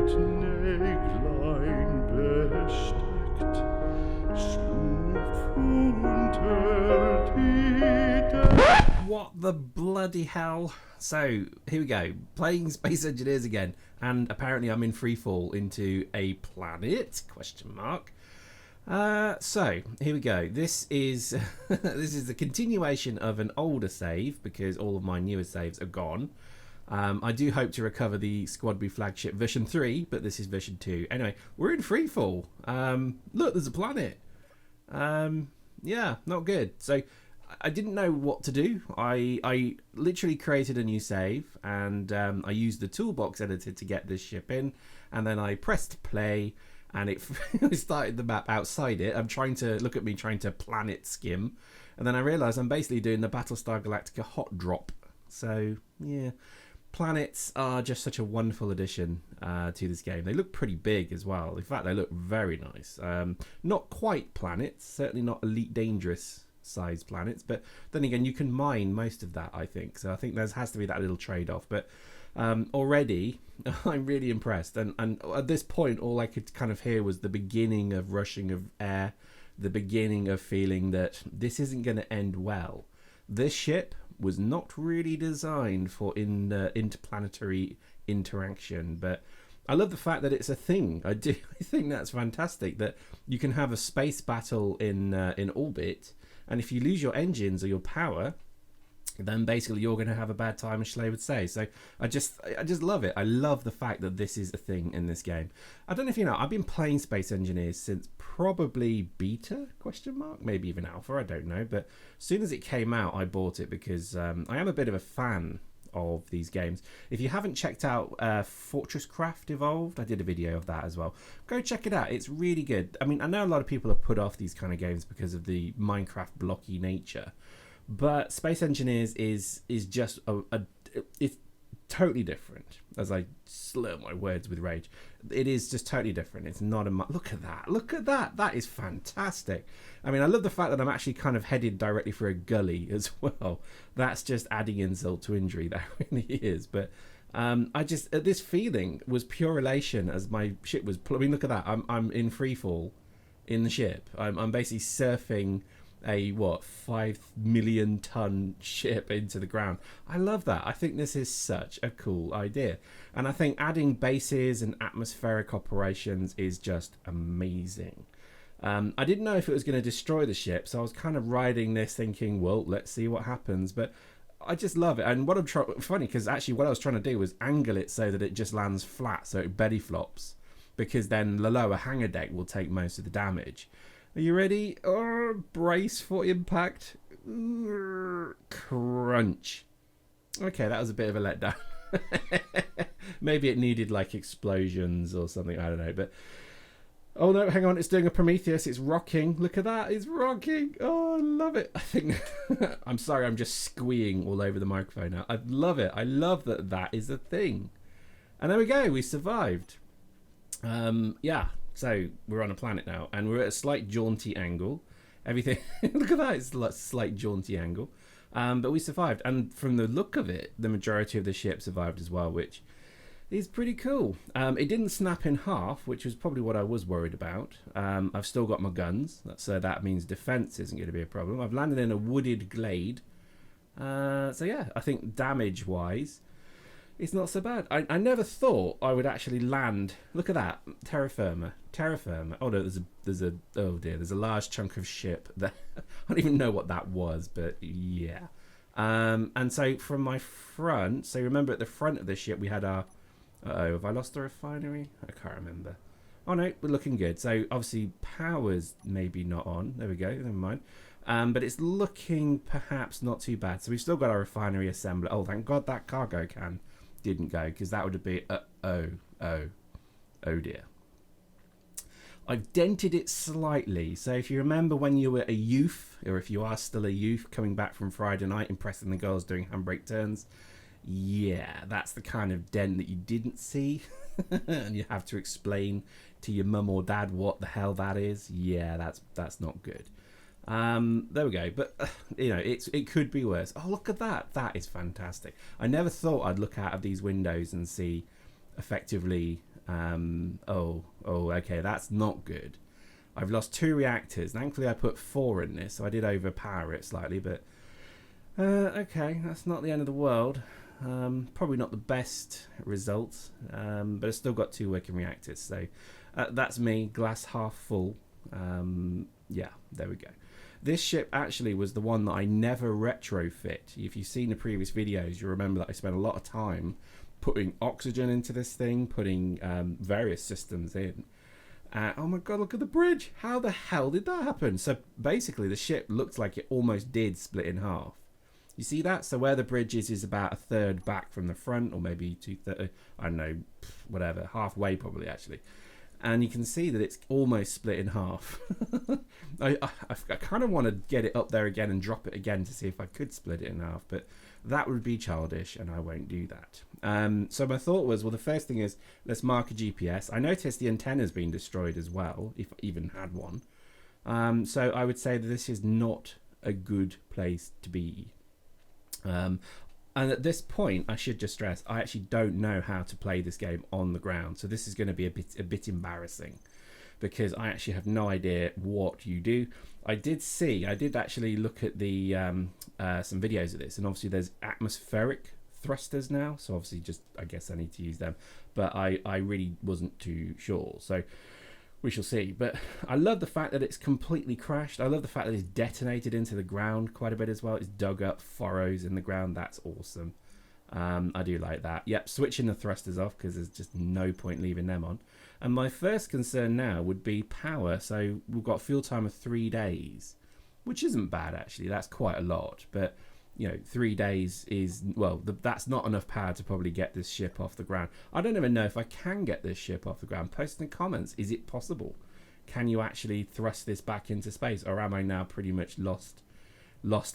Näglein besteckt, schlupf unter die Decke. What the bloody hell? So, here we go. Playing Space Engineers again. And apparently I'm in freefall into a planet? Question mark. So, here we go. This is this is a continuation of an older save because all of my newer saves are gone. I do hope to recover the SquadB flagship version 3, but this is version 2. Anyway, we're in freefall. Look, there's a planet. Yeah, not good. So, I didn't know what to do. I literally created a new save, and I used the toolbox editor to get this ship in, and then I pressed play, and it started the map outside it. I'm trying to look at me trying to planet skim, and then I realised I'm basically doing the Battlestar Galactica hot drop. So yeah, planets are just such a wonderful addition to this game. They look pretty big as well. In fact, they look very nice. Not quite planets, certainly not Elite Dangerous size planets, but then again, you can mine most of that, I think. So I think there has to be that little trade-off. But already, I'm really impressed. And at this point, all I could kind of hear was the beginning of rushing of air, the beginning of feeling that this isn't going to end well. This ship was not really designed for interplanetary interaction, but I love the fact that it's a thing. I think that's fantastic that you can have a space battle in orbit, and if you lose your engines or your power, then basically you're going to have a bad time, as Schley would say. So I just love it. I love the fact that this is a thing in this game. I don't know if you know, I've been playing Space Engineers since probably beta, question mark, maybe even alpha, I don't know. But as soon as it came out, I bought it because I am a bit of a fan of these games. If you haven't checked out Fortress Craft Evolved, I did a video of that as well. Go check it out. It's really good. I mean, I know a lot of people have put off these kind of games because of the Minecraft blocky nature, but Space Engineers is just it's totally different. As I slur my words with rage, it is just totally different. It's not a look at that. That is fantastic. I mean, I love the fact that I'm actually kind of headed directly for a gully as well. That's just adding insult to injury. That really is. But I just this feeling was pure elation as my ship was. I mean, look at that. I'm in free fall in the ship. I'm basically surfing a 5 million ton ship into the ground. I love that. I think this is such a cool idea, and I think adding bases and atmospheric operations is just amazing. I didn't know if it was going to destroy the ship, so I was kind of riding this thinking, well, let's see what happens. But I just love it. And what I'm funny, because actually what I was trying to do was angle it so that it just lands flat, so it belly flops, because then the lower hangar deck will take most of the damage. Are you ready? Oh, brace for impact. Crunch. Okay, that was a bit of a letdown. Maybe it needed like explosions or something. I don't know. But oh no, hang on. It's doing a Prometheus. It's rocking. Look at that. It's rocking. Oh, I love it. I think. I'm sorry. I'm just squeeing all over the microphone now. I love it. I love that that is a thing. And there we go. We survived. Yeah. So we're on a planet now, and we're at a slight jaunty angle. Everything, look at that, it's a slight jaunty angle. But we survived, and from the look of it, the majority of the ship survived as well, which is pretty cool. It didn't snap in half, which was probably what I was worried about. I've still got my guns, so that means defense isn't going to be a problem. I've landed in a wooded glade. So yeah, I think damage-wise, it's not so bad. I never thought I would actually land. Look at that, terra firma. Oh no, there's a large chunk of ship there. I don't even know what that was, but yeah. And so from my front, so remember at the front of the ship we had our. Have I lost the refinery? I can't remember. Oh no, we're looking good. So obviously power's maybe not on. There we go. Never mind. But it's looking perhaps not too bad. So we've still got our refinery assembly. Oh, thank God that cargo can didn't go, because that would have been oh dear. I've dented it slightly. So if you remember when you were a youth, or if you are still a youth coming back from Friday night impressing the girls doing handbrake turns, yeah, that's the kind of dent that you didn't see. And you have to explain to your mum or dad what the hell that is. Yeah, that's not good. There we go. But you know, it could be worse. Oh, look at that. That is fantastic. I never thought I'd look out of these windows and see effectively Okay, that's not good. I've lost 2 reactors. Thankfully, I put 4 in this, so I did overpower it slightly, but okay, that's not the end of the world. Probably not the best result, but I've still got 2 working reactors, so that's me, glass half full. Yeah, there we go. This ship actually was the one that I never retrofit. If you've seen the previous videos, you remember that I spent a lot of time putting oxygen into this thing, putting various systems in. Oh my god, look at the bridge. How the hell did that happen? So basically the ship looks like it almost did split in half. You see that? So where the bridge is about 1/3 back from the front, or maybe 2/3, I don't know, whatever, halfway probably actually. And you can see that it's almost split in half. I kind of want to get it up there again and drop it again to see if I could split it in half, but that would be childish and I won't do that. So my thought was, well, the first thing is, let's mark a GPS. I noticed the antenna's been destroyed as well, if I even had one. So I would say that this is not a good place to be. And at this point, I should just stress, I actually don't know how to play this game on the ground. So this is going to be a bit embarrassing, because I actually have no idea what you do. I did actually look at the some videos of this, and obviously there's atmospheric thrusters now. So obviously just, I guess I need to use them. But I really wasn't too sure. So we shall see. But I love the fact that it's completely crashed. I love the fact that it's detonated into the ground quite a bit as well. It's dug up furrows in the ground. That's awesome. I do like that. Yep, switching the thrusters off because there's just no point leaving them on. And my first concern now would be power. So we've got fuel time of 3 days, which isn't bad actually. That's quite a lot. But you know, 3 days is, well, that's not enough power to probably get this ship off the ground. I don't even know if I can get this ship off the ground. Post in the comments, is it possible? Can you actually thrust this back into space, or am I now pretty much lost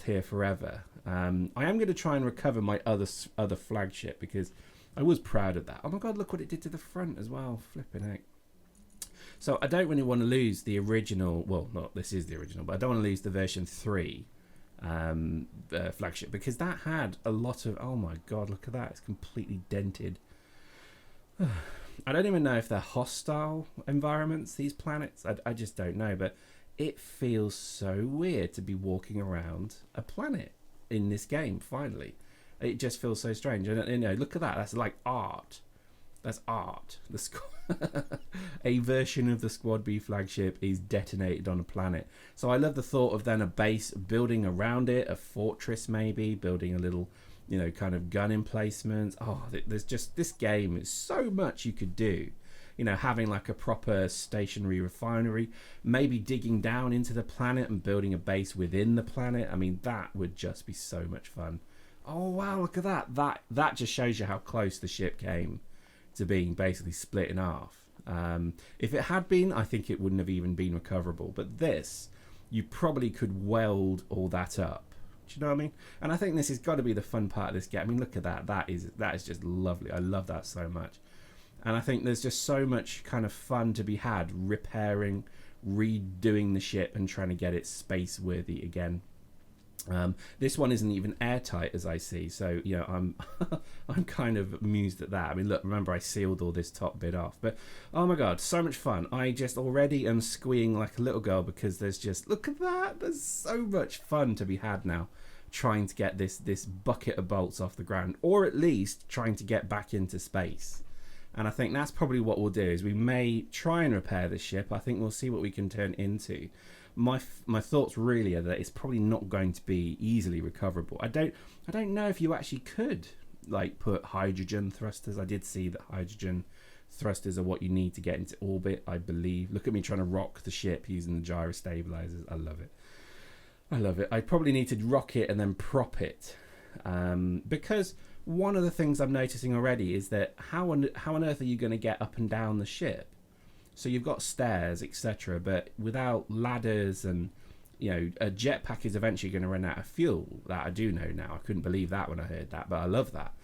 here forever? I am going to try and recover my other flagship, because I was proud of that. Oh my god, look what it did to the front as well. Flipping heck. So I don't really want to lose the original, well, not this is the original, but I don't want to lose the version 3 flagship, because that had a lot of, oh my god, look at that, it's completely dented. I don't even know if they're hostile environments, these planets. I just don't know, but it feels so weird to be walking around a planet in this game. Finally, it just feels so strange. And you know, look at that, that's like art. That's art. A version of the SquadB flagship is detonated on a planet. So I love the thought of then a base building around it, a fortress maybe, building a little, you know, kind of gun emplacement. Oh, there's just, this game is so much you could do. You know, having like a proper stationary refinery, maybe digging down into the planet and building a base within the planet. I mean, that would just be so much fun. Oh wow, look at that. That just shows you how close the ship came to being basically split in half. If it had been, I think it wouldn't have even been recoverable. But this, you probably could weld all that up. Do you know what I mean? And I think this has got to be the fun part of this game. I mean, look at that. That is just lovely. I love that so much. And I think there's just so much kind of fun to be had repairing, redoing the ship and trying to get it space worthy again. This one isn't even airtight, as I see, so you know, I'm kind of amused at that. I mean, look, remember I sealed all this top bit off, but oh my god, so much fun. I just already am squeeing like a little girl, because there's just, look at that, there's so much fun to be had now trying to get this bucket of bolts off the ground, or at least trying to get back into space. And I think that's probably what we'll do, is we may try and repair the ship. I think we'll see what we can turn into. My thoughts really are that it's probably not going to be easily recoverable. I don't know if you actually could like put hydrogen thrusters. I did see that hydrogen thrusters are what you need to get into orbit, I believe. Look at me trying to rock the ship using the gyro stabilizers. I love it. I love it. I probably need to rock it and then prop it, because one of the things I'm noticing already is that how on earth are you going to get up and down the ship? So you've got stairs, etc., but without ladders, and you know, a jetpack is eventually going to run out of fuel. That I do know now. I couldn't believe that when I heard that, but I love that.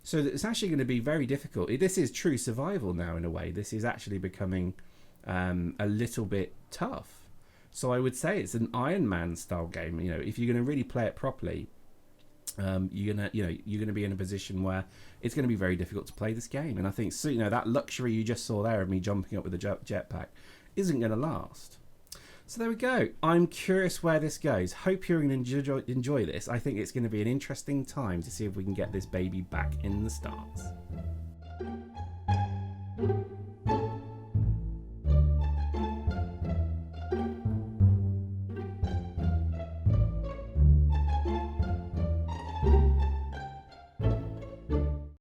So it's actually going to be very difficult. This is true survival now in a way. This is actually becoming a little bit tough. So I would say it's an Iron Man style game. You know, if you're going to really play it properly, you're gonna be in a position where it's gonna be very difficult to play this game. And I think, so, that luxury you just saw there of me jumping up with a jetpack isn't gonna last. So there we go. I'm curious where this goes. Hope you're going to enjoy this. I think it's going to be an interesting time to see if we can get this baby back in the stars.